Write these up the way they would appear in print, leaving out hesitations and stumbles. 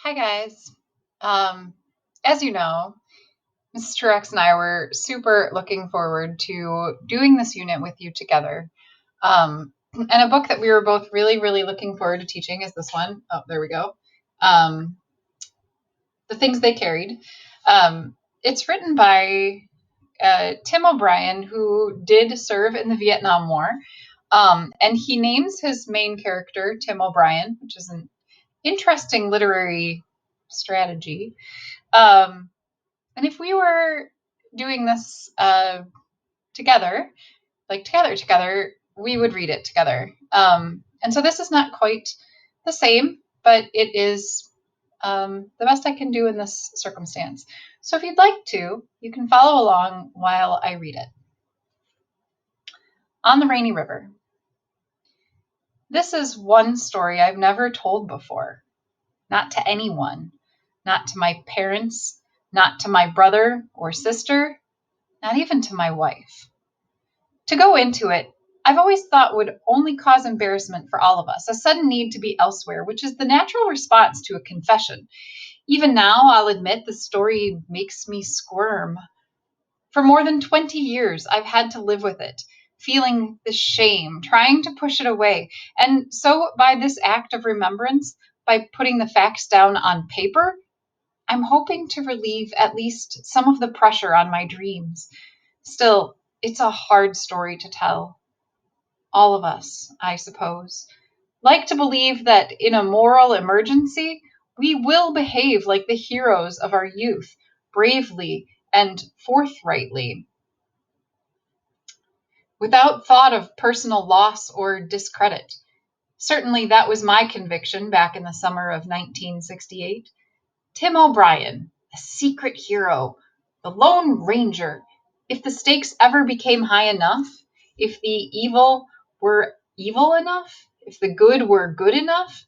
Hi, guys. Um, as you know, Mrs. Truex and I were super looking forward to doing this unit with you together. And a book that we were both really, really looking forward to teaching is this one. Oh, there we go. Um, the Things They Carried. It's written by Tim O'Brien, who did serve in the Vietnam War. And he names his main character Tim O'Brien, which is an interesting literary strategy. Um, and if we were doing this together, like together, we would read it together. And so this is not quite the same, but it is the best I can do in this circumstance. So if you'd like to, you can follow along while I read it. On the Rainy River. This is one story I've never told before. Not to anyone. Not to my parents. Not to my brother or sister. Not even to my wife. To go into it, I've always thought would only cause embarrassment for all of us, a sudden need to be elsewhere, which is the natural response to a confession. Even now, I'll admit the story makes me squirm. For more than 20 years, I've had to live with it, feeling the shame, trying to push it away. And so, by this act of remembrance, by putting the facts down on paper, I'm hoping to relieve at least some of the pressure on my dreams. Still, it's a hard story to tell. All of us, I suppose, like to believe that in a moral emergency, we will behave like the heroes of our youth, bravely and forthrightly, without thought of personal loss or discredit. Certainly, that was my conviction back in the summer of 1968. Tim O'Brien, a secret hero, the Lone Ranger. If the stakes ever became high enough, if the evil were evil enough, if the good were good enough,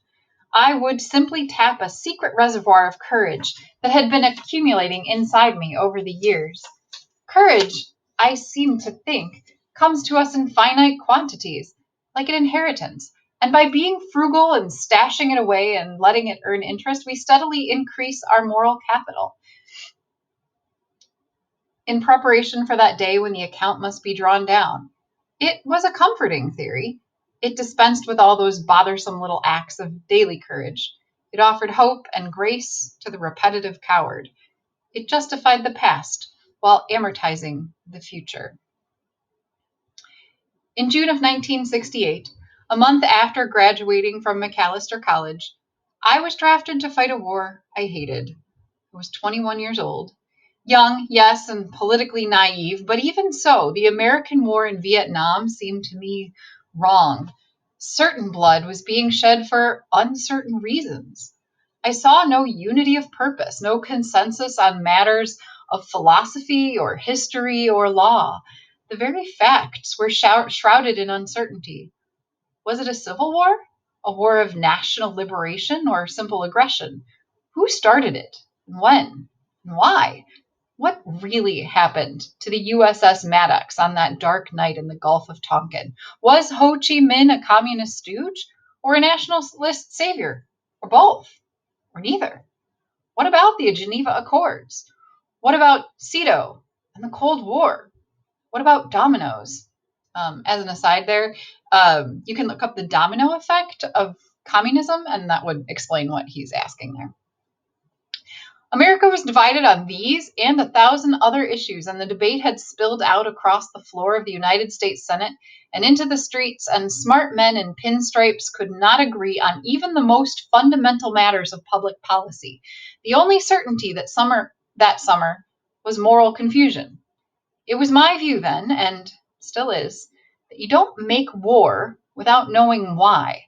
I would simply tap a secret reservoir of courage that had been accumulating inside me over the years. Courage, I seem to think, comes to us in finite quantities, like an inheritance. And by being frugal and stashing it away and letting it earn interest, we steadily increase our moral capital. In preparation for that day when the account must be drawn down, it was a comforting theory. It dispensed with all those bothersome little acts of daily courage. It offered hope and grace to the repetitive coward. It justified the past while amortizing the future. In June of 1968, a month after graduating from Macalester College, I was drafted to fight a war I hated. I was 21 years old. Young, yes, and politically naive, but even so, the American war in Vietnam seemed to me wrong. Certain blood was being shed for uncertain reasons. I saw no unity of purpose, no consensus on matters of philosophy or history or law. The very facts were shrouded in uncertainty. Was it a civil war? A war of national liberation or simple aggression? Who started it? When? And why? What really happened to the USS Maddox on that dark night in the Gulf of Tonkin? Was Ho Chi Minh a communist stooge or a nationalist savior? Or both? Or neither? What about the Geneva Accords? What about CETO and the Cold War? What about dominoes? As an aside, there, you can look up the domino effect of communism, and that would explain what he's asking there. America was divided on these and 1,000 other issues, and the debate had spilled out across the floor of the United States Senate and into the streets, and smart men in pinstripes could not agree on even the most fundamental matters of public policy. The only certainty that summer was moral confusion. It was my view then, and still is, that you don't make war without knowing why.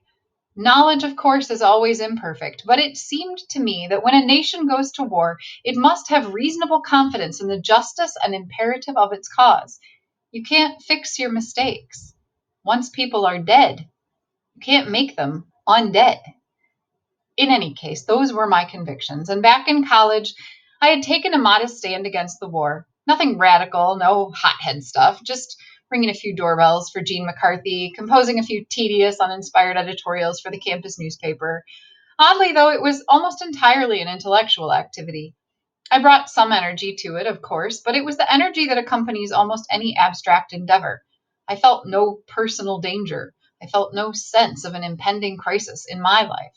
Knowledge, of course, is always imperfect, but it seemed to me that when a nation goes to war, it must have reasonable confidence in the justice and imperative of its cause. You can't fix your mistakes. Once people are dead, you can't make them undead. In any case, those were my convictions, and back in college, I had taken a modest stand against the war. Nothing radical, no hothead stuff, just ringing a few doorbells for Gene McCarthy, composing a few tedious, uninspired editorials for the campus newspaper. Oddly, though, it was almost entirely an intellectual activity. I brought some energy to it, of course, but it was the energy that accompanies almost any abstract endeavor. I felt no personal danger. I felt no sense of an impending crisis in my life.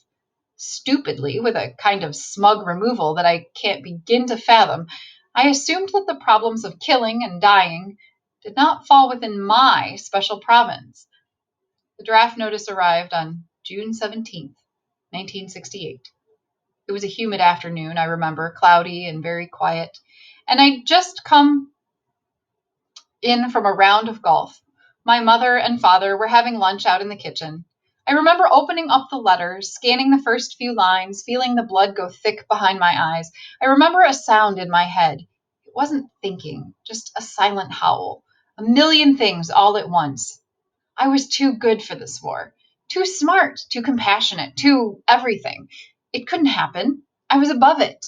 Stupidly, with a kind of smug removal that I can't begin to fathom, I assumed that the problems of killing and dying did not fall within my special province. The draft notice arrived on June 17th, 1968. It was a humid afternoon, I remember, cloudy and very quiet, and I'd just come in from a round of golf. My mother and father were having lunch out in the kitchen. I remember opening up the letter, scanning the first few lines, feeling the blood go thick behind my eyes. I remember a sound in my head. It wasn't thinking, just a silent howl. A million things all at once. I was too good for this war. Too smart, too compassionate, too everything. It couldn't happen. I was above it.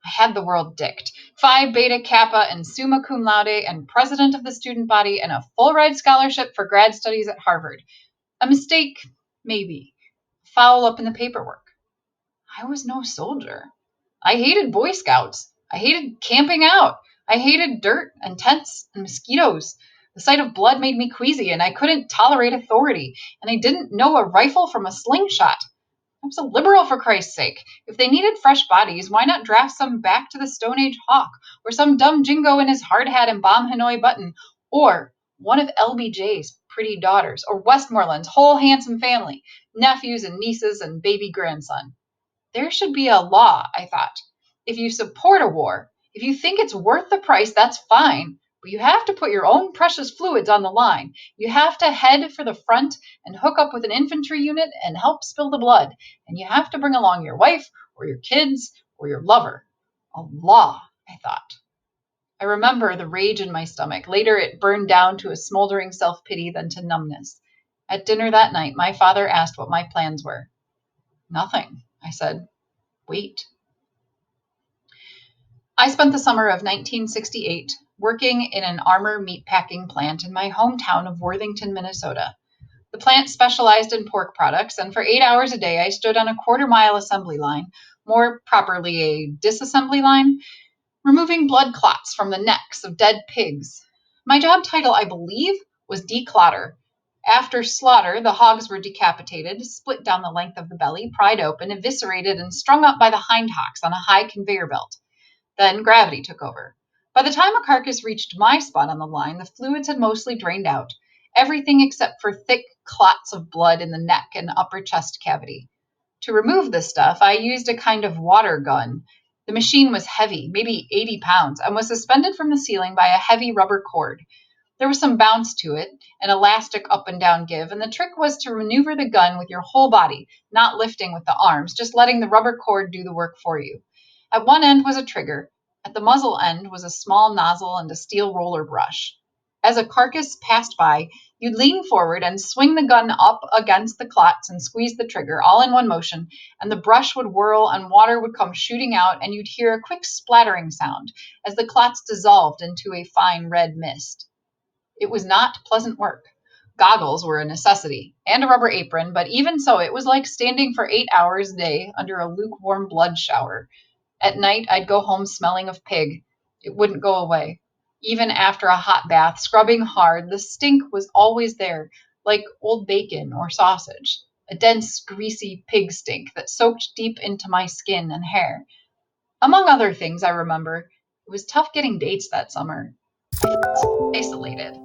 I had the world dicked. Phi Beta Kappa and summa cum laude and president of the student body and a full ride scholarship for grad studies at Harvard. A mistake, maybe. Foul up in the paperwork. I was no soldier. I hated Boy Scouts. I hated camping out. I hated dirt and tents and mosquitoes. The sight of blood made me queasy, and I couldn't tolerate authority, and I didn't know a rifle from a slingshot. I was a liberal, for Christ's sake. If they needed fresh bodies, why not draft some back to the Stone Age hawk, or some dumb jingo in his hard hat and bomb Hanoi button, or one of LBJ's pretty daughters, or Westmoreland's whole handsome family, nephews and nieces and baby grandson. There should be a law, I thought. If you support a war, if you think it's worth the price, that's fine. But you have to put your own precious fluids on the line. You have to head for the front and hook up with an infantry unit and help spill the blood. And you have to bring along your wife or your kids or your lover. A law, I thought. I remember the rage in my stomach. Later, it burned down to a smoldering self pity, then to numbness. At dinner that night, my father asked what my plans were. Nothing, I said. Wait. I spent the summer of 1968 working in an armor meatpacking plant in my hometown of Worthington, Minnesota. The plant specialized in pork products, and for 8 hours a day I stood on a quarter-mile assembly line, more properly a disassembly line, removing blood clots from the necks of dead pigs. My job title, I believe, was declotter. After slaughter, the hogs were decapitated, split down the length of the belly, pried open, eviscerated, and strung up by the hind hocks on a high conveyor belt. Then gravity took over. By the time a carcass reached my spot on the line, the fluids had mostly drained out, everything except for thick clots of blood in the neck and upper chest cavity. To remove this stuff, I used a kind of water gun. The machine was heavy, maybe 80 pounds, and was suspended from the ceiling by a heavy rubber cord. There was some bounce to it, an elastic up and down give, and the trick was to maneuver the gun with your whole body, not lifting with the arms, just letting the rubber cord do the work for you. At one end was a trigger. At the muzzle end was a small nozzle and a steel roller brush. As a carcass passed by, you'd lean forward and swing the gun up against the clots and squeeze the trigger, all in one motion, and the brush would whirl and water would come shooting out, and you'd hear a quick splattering sound as the clots dissolved into a fine red mist. It was not pleasant work. Goggles were a necessity, and a rubber apron, but even so, it was like standing for 8 hours a day under a lukewarm blood shower. At night, I'd go home smelling of pig. It wouldn't go away. Even after a hot bath, scrubbing hard, the stink was always there, like old bacon or sausage. A dense, greasy pig stink that soaked deep into my skin and hair. Among other things, I remember, it was tough getting dates that summer. I felt isolated.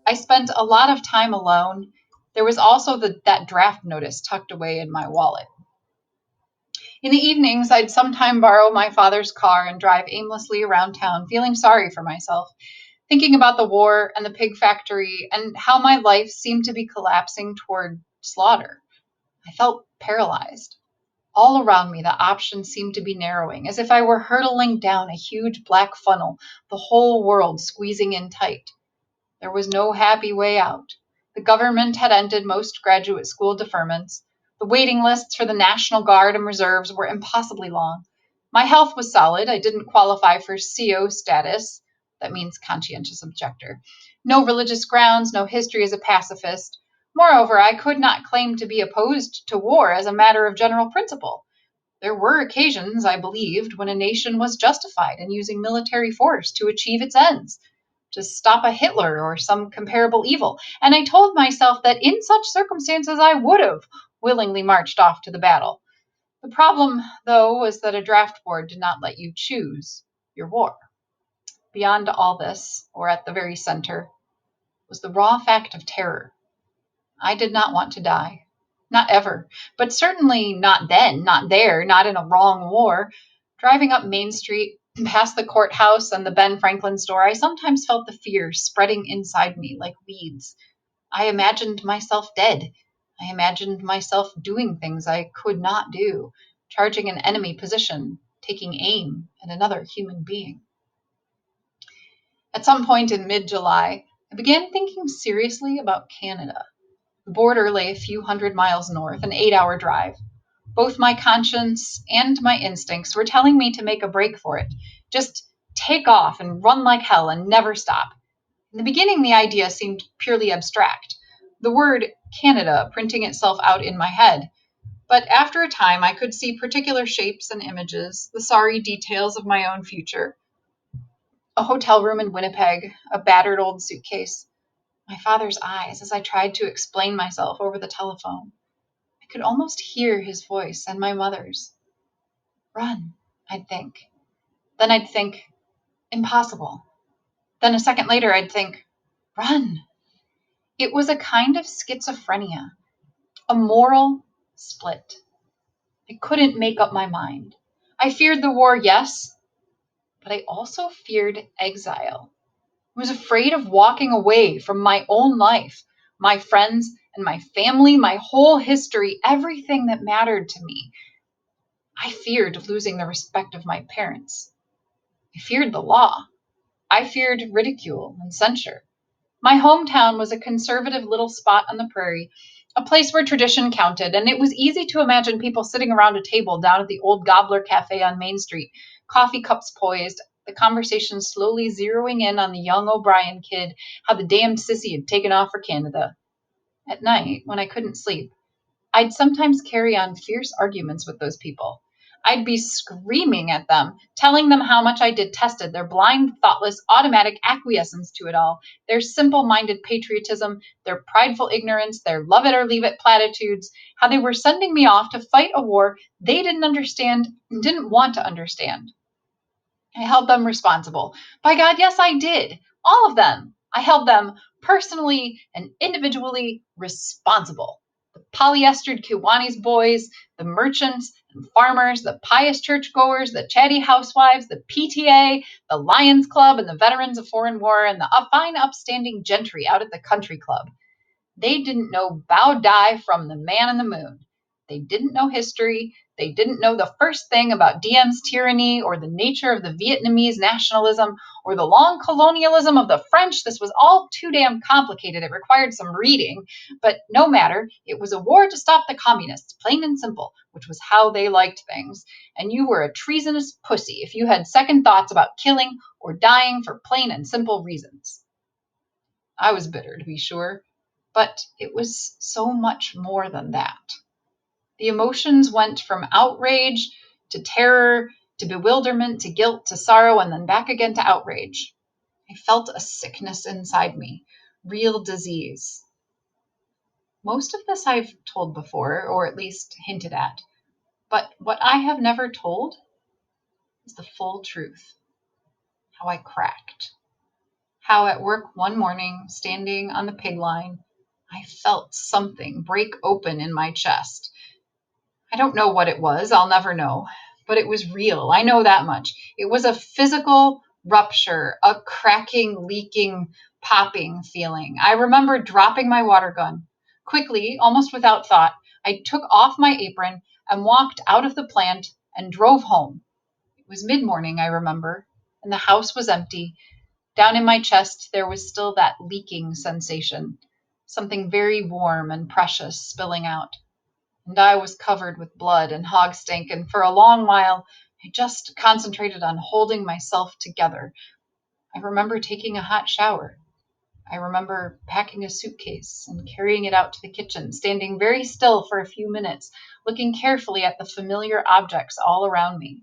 I spent a lot of time alone. There was also that draft notice tucked away in my wallet. In the evenings, I'd sometime borrow my father's car and drive aimlessly around town, feeling sorry for myself, thinking about the war and the pig factory and how my life seemed to be collapsing toward slaughter. I felt paralyzed. All around me, the options seemed to be narrowing, as if I were hurtling down a huge black funnel, the whole world squeezing in tight. There was no happy way out. The government had ended most graduate school deferments. The waiting lists for the National Guard and reserves were impossibly long. My health was solid. I didn't qualify for CO status. That means conscientious objector. No religious grounds, no history as a pacifist. Moreover, I could not claim to be opposed to war as a matter of general principle. There were occasions, I believed, when a nation was justified in using military force to achieve its ends, to stop a Hitler or some comparable evil, and I told myself that in such circumstances I would have willingly marched off to the battle. The problem, though, was that a draft board did not let you choose your war. Beyond all this, or at the very center, was the raw fact of terror. I did not want to die. Not ever. But certainly not then, not there, not in a wrong war. Driving up Main Street, past the courthouse and the Ben Franklin store, I sometimes felt the fear spreading inside me like weeds. I imagined myself dead. I imagined myself doing things I could not do, charging an enemy position, taking aim at another human being. At some point in mid-July, I began thinking seriously about Canada. The border lay a few hundred miles north, an 8-hour drive. Both my conscience and my instincts were telling me to make a break for it. Just take off and run like hell and never stop. In the beginning, the idea seemed purely abstract, the word Canada printing itself out in my head. But after a time, I could see particular shapes and images, the sorry details of my own future. A hotel room in Winnipeg, a battered old suitcase, my father's eyes as I tried to explain myself over the telephone. I could almost hear his voice and my mother's. Run, I'd think. Then I'd think, impossible. Then a second later, I'd think, run. It was a kind of schizophrenia, a moral split. I couldn't make up my mind. I feared the war, yes, but I also feared exile. I was afraid of walking away from my own life, my friends and my family, my whole history, everything that mattered to me. I feared losing the respect of my parents. I feared the law. I feared ridicule and censure. My hometown was a conservative little spot on the prairie, a place where tradition counted, and it was easy to imagine people sitting around a table down at the old Gobbler Cafe on Main Street, coffee cups poised, the conversation slowly zeroing in on the young O'Brien kid, how the damned sissy had taken off for Canada. At night, when I couldn't sleep, I'd sometimes carry on fierce arguments with those people. I'd be screaming at them, telling them how much I detested their blind, thoughtless, automatic acquiescence to it all, their simple minded patriotism, their prideful ignorance, their love it or leave it platitudes, how they were sending me off to fight a war they didn't understand and didn't want to understand. I held them responsible. By God, yes, I did. All of them. I held them personally and individually responsible. The polyestered Kiwanis boys, the merchants and farmers, the pious churchgoers, the chatty housewives, the PTA, the Lions Club, and the veterans of foreign war, and the fine upstanding gentry out at the country club. They didn't know Bao Dai from the man in the moon. They didn't know history. They didn't know the first thing about Diem's tyranny or the nature of the Vietnamese nationalism or the long colonialism of the French. This was all too damn complicated. It required some reading, but no matter. It was a war to stop the communists, plain and simple, which was how they liked things. And you were a treasonous pussy if you had second thoughts about killing or dying for plain and simple reasons. I was bitter, to be sure, but it was so much more than that. The emotions went from outrage to terror to bewilderment to guilt to sorrow and then back again to outrage. I felt a sickness inside me, real disease. Most of this I've told before, or at least hinted at, but what I have never told is the full truth. How I cracked. How at work one morning, standing on the pig line, I felt something break open in my chest. I don't know what it was, I'll never know, but it was real. I know that much. It was a physical rupture, a cracking, leaking, popping feeling. I remember dropping my water gun. Quickly, almost without thought, I took off my apron and walked out of the plant and drove home. It was mid-morning, I remember, and the house was empty. Down in my chest, there was still that leaking sensation, something very warm and precious spilling out. And I was covered with blood and hog stink, and for a long while I just concentrated on holding myself together. I remember taking a hot shower. I remember packing a suitcase and carrying it out to the kitchen, standing very still for a few minutes, looking carefully at the familiar objects all around me.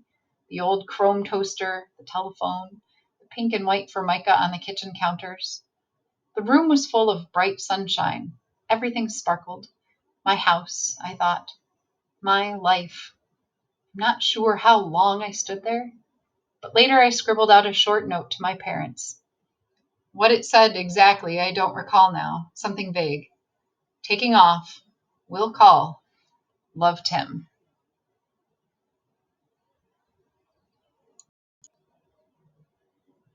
The old chrome toaster, the telephone, the pink and white formica on the kitchen counters. The room was full of bright sunshine. Everything sparkled. My house, I thought. My life. I'm not sure how long I stood there, but later I scribbled out a short note to my parents. What it said exactly, I don't recall now. Something vague. Taking off. Will call. Love, Tim.